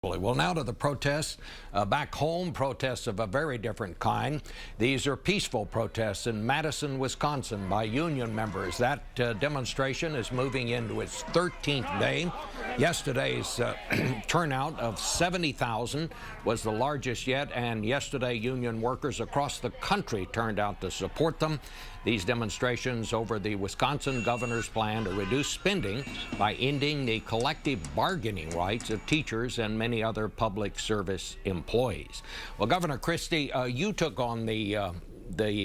Well, now to the protests. Back home, protests of a very different kind. These are peaceful protests in Madison, Wisconsin by union members. That demonstration is moving into its 13th day. Yesterday's turnout of 70,000 was the largest yet, and yesterday union workers across the country turned out to support them. These demonstrations over the Wisconsin governor's plan to reduce spending by ending the collective bargaining rights of teachers and many other public service employees. Well, Governor Christie, you took on the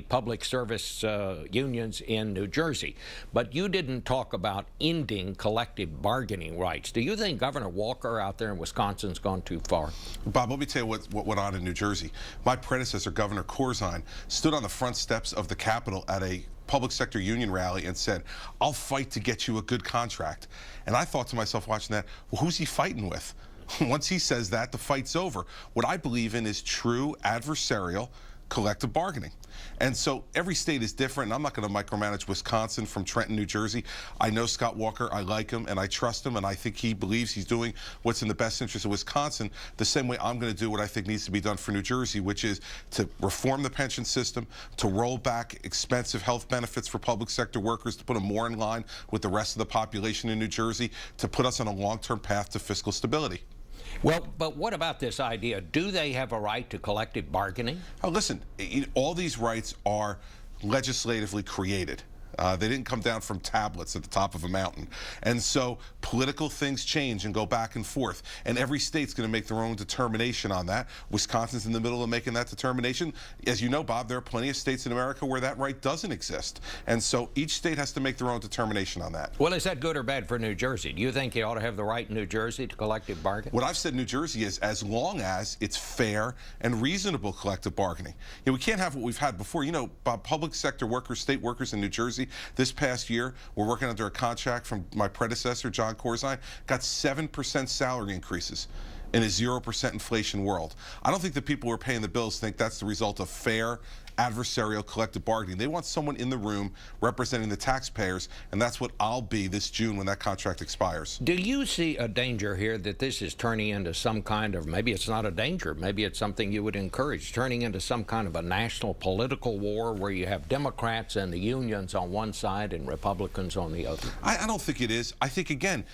public service unions in New Jersey, but you didn't talk about ending collective bargaining rights. Do you think Governor Walker out there in Wisconsin's gone too far? Bob, let me tell you what went on in New Jersey. My predecessor, Governor Corzine, stood on the front steps of the Capitol at a public sector union rally and said, "I'll fight to get you a good contract." And I thought to myself watching that, well, who's he fighting with? Once he says that, the fight's over. What I believe in is true adversarial collective bargaining. And so every state is different. I'm not going to micromanage Wisconsin from Trenton, New Jersey. I know Scott Walker. I like him and I trust him, and I think he believes he's doing what's in the best interest of Wisconsin, the same way I'm going to do what I think needs to be done for New Jersey, which is to reform the pension system, to roll back expensive health benefits for public sector workers, to put them more in line with the rest of the population in New Jersey, to put us on a long-term path to fiscal stability. Well, but what about this idea? Do they have a right to collective bargaining? Oh, listen, all these rights are legislatively created. They didn't come down from tablets at the top of a mountain. And so political things change and go back and forth. And every state's going to make their own determination on that. Wisconsin's in the middle of making that determination. As you know, Bob, there are plenty of states in America where that right doesn't exist. And so each state has to make their own determination on that. Well, is that good or bad for New Jersey? Do you think you ought to have the right in New Jersey to collective bargain? What I've said in New Jersey is as long as it's fair and reasonable collective bargaining. You know, we can't have what we've had before. You know, Bob, public sector workers, state workers in New Jersey, this past year, we're working under a contract from my predecessor, John Corzine, got 7% salary increases in a 0% inflation world. I don't think the people who are paying the bills think that's the result of fair, adversarial collective bargaining. They want someone in the room representing the taxpayers, and that's what I'll be this June when that contract expires. Do you see a danger here that this is turning into some kind of, maybe it's not a danger, maybe it's something you would encourage, turning into some kind of a national political war where you have Democrats and the unions on one side and Republicans on the other? I don't think it is. I think, again,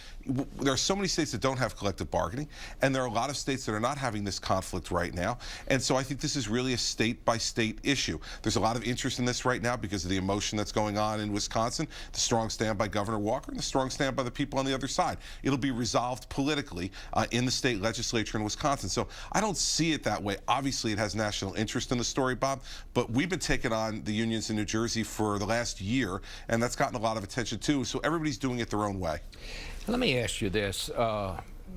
there are so many states that don't have collective bargaining, and there are a lot of states that are not having this conflict right now. And so I think this is really a state-by-state issue. There's a lot of interest in this right now because of the emotion that's going on in Wisconsin, the strong stand by Governor Walker, and the strong stand by the people on the other side. It'll be resolved politically in the state legislature in Wisconsin. So I don't see it that way. Obviously, it has national interest in the story, Bob, but we've been taking on the unions in New Jersey for the last year, and that's gotten a lot of attention too. So everybody's doing it their own way. Let me ask you this.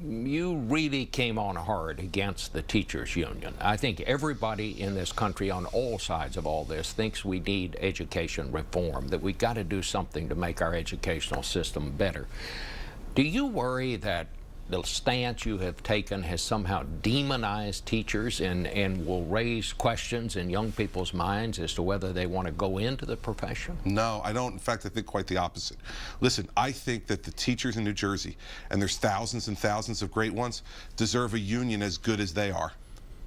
You really came on hard against the teachers union. I think everybody in this country on all sides of all this thinks we need education reform, that we've got to do something to make our educational system better. Do you worry that the stance you have taken has somehow demonized teachers and will raise questions in young people's minds as to whether they want to go into the profession? No, I don't. In fact, I think quite the opposite. Listen, I think that the teachers in New Jersey, and there's thousands and thousands of great ones, deserve a union as good as they are,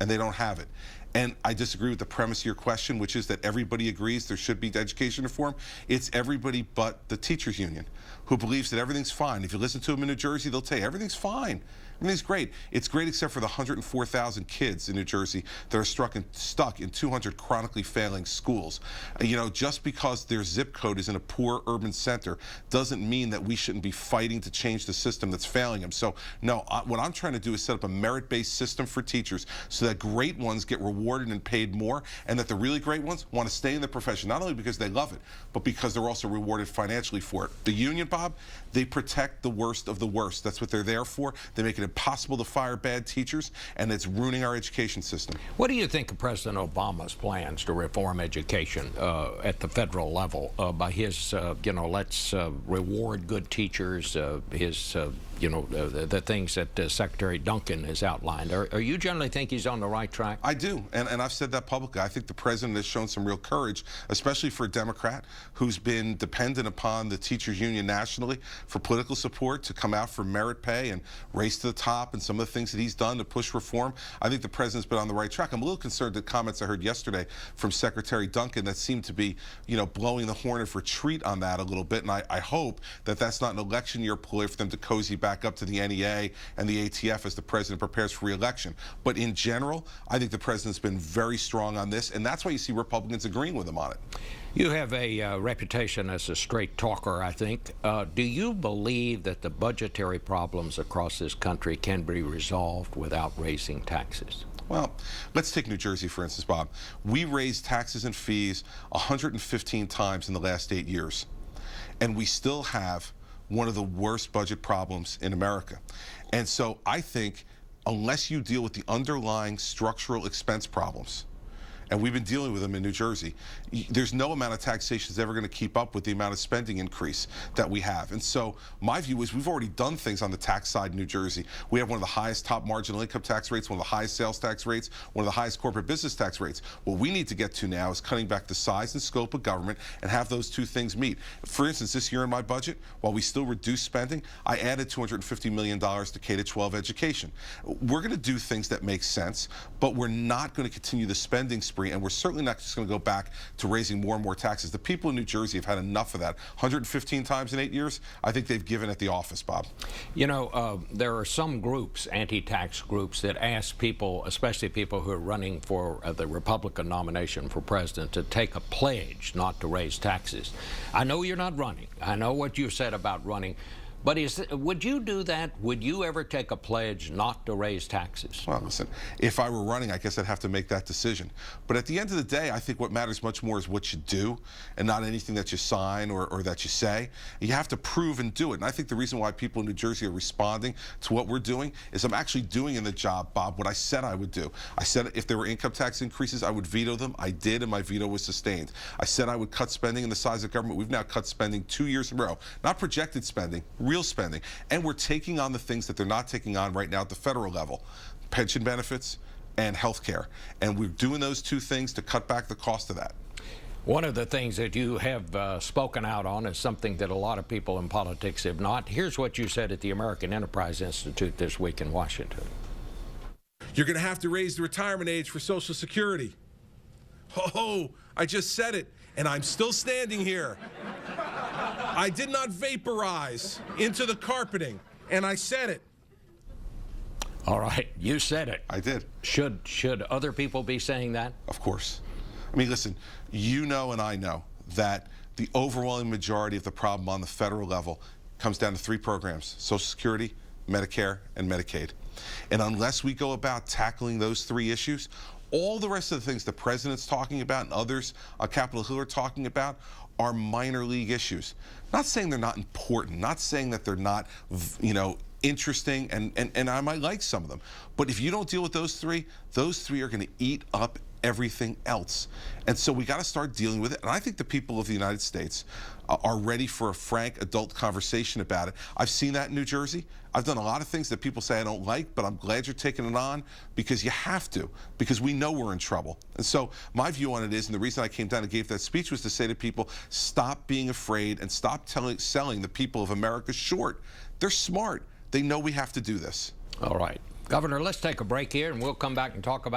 and they don't have it. And I disagree with the premise of your question, which is that everybody agrees there should be education reform. It's everybody but the teachers union who believes that everything's fine. If you listen to them in New Jersey, they'll tell you everything's fine. Everything's great. It's great except for the 104,000 kids in New Jersey that are stuck in 200 chronically failing schools. You know, just because their zip code is in a poor urban center doesn't mean that we shouldn't be fighting to change the system that's failing them. So, no, what I'm trying to do is set up a merit-based system for teachers so that great ones get rewarded and paid more, and that the really great ones want to stay in the profession, not only because they love it, but because they're also rewarded financially for it. The union, Bob, they protect the worst of the worst. That's what they're there for. They make it impossible to fire bad teachers, and it's ruining our education system. What do you think of President Obama's plans to reform education at the federal level by his, you know, let's reward good teachers, his the things that Secretary Duncan has outlined. Are you generally think he's on the right track? I do, and I've said that publicly. I think the president has shown some real courage, especially for a Democrat who's been dependent upon the teachers union nationally for political support to come out for merit pay and race to the top and some of the things that he's done to push reform. I think the president's been on the right track. I'm a little concerned at comments I heard yesterday from Secretary Duncan that seemed to be, blowing the horn of retreat on that a little bit, and I hope that that's not an election year ploy for them to cozy back up to the NEA and the ATF as the president prepares for re-election. But in general, I think the president's been very strong on this, and that's why you see Republicans agreeing with him on it. You have a reputation as a straight talker, I think. Do you believe that the budgetary problems across this country can be resolved without raising taxes? Well, let's take New Jersey, for instance, Bob. We raised taxes and fees 115 times in the last 8 years, and we still have one of the worst budget problems in America. And so I think unless you deal with the underlying structural expense problems, and we've been dealing with them in New Jersey, there's no amount of taxation that's ever going to keep up with the amount of spending increase that we have. And so my view is we've already done things on the tax side in New Jersey. We have one of the highest top marginal income tax rates, one of the highest sales tax rates, one of the highest corporate business tax rates. What we need to get to now is cutting back the size and scope of government and have those two things meet. For instance, this year in my budget, while we still reduce spending, I added $250 million to K-12 education. We're going to do things that make sense, but we're not going to continue the spending spree, and we're certainly not just going to go back to raising more and more taxes. The people in New Jersey have had enough of that. 115 times in 8 years, I think they've given at the office, Bob. There are some groups, anti-tax groups, that ask people, especially people who are running for the Republican nomination for president, to take a pledge not to raise taxes. I know you're not running. I know what you said about running. But would you do that? Would you ever take a pledge not to raise taxes? Well, listen, if I were running, I guess I'd have to make that decision. But at the end of the day, I think what matters much more is what you do and not anything that you sign or that you say. You have to prove and do it. And I think the reason why people in New Jersey are responding to what we're doing is I'm actually doing in the job, Bob, what I said I would do. I said if there were income tax increases, I would veto them. I did, and my veto was sustained. I said I would cut spending in the size of government. We've now cut spending 2 years in a row. Not projected spending, real spending. And we're taking on the things that they're not taking on right now at the federal level, pension benefits and health care. And we're doing those two things to cut back the cost of that. One of the things that you have spoken out on is something that a lot of people in politics have not. Here's what you said at the American Enterprise Institute this week in Washington. You're going to have to raise the retirement age for Social Security. Oh, I just said it, and I'm still standing here. I did not vaporize into the carpeting, and I said it. All right, you said it. I did. Should other people be saying that? Of course. I mean, listen, you know and I know that the overwhelming majority of the problem on the federal level comes down to three programs: Social Security, Medicare, and Medicaid. And unless we go about tackling those three issues, all the rest of the things the president's talking about and others on Capitol Hill are talking about are minor league issues. Not saying they're not important, not saying that they're not, interesting, and I might like some of them. But if you don't deal with those three are going to eat up everything else. And so we got to start dealing with it. And I think the people of the United States are ready for a frank adult conversation about it. I've seen that in New Jersey. I've done a lot of things that people say I don't like, but I'm glad you're taking it on because you have to, because we know we're in trouble. And so my view on it is, and the reason I came down and gave that speech was to say to people, stop being afraid and stop selling the people of America short. They're smart. They know we have to do this. All right. Governor, let's take a break here, and we'll come back and talk about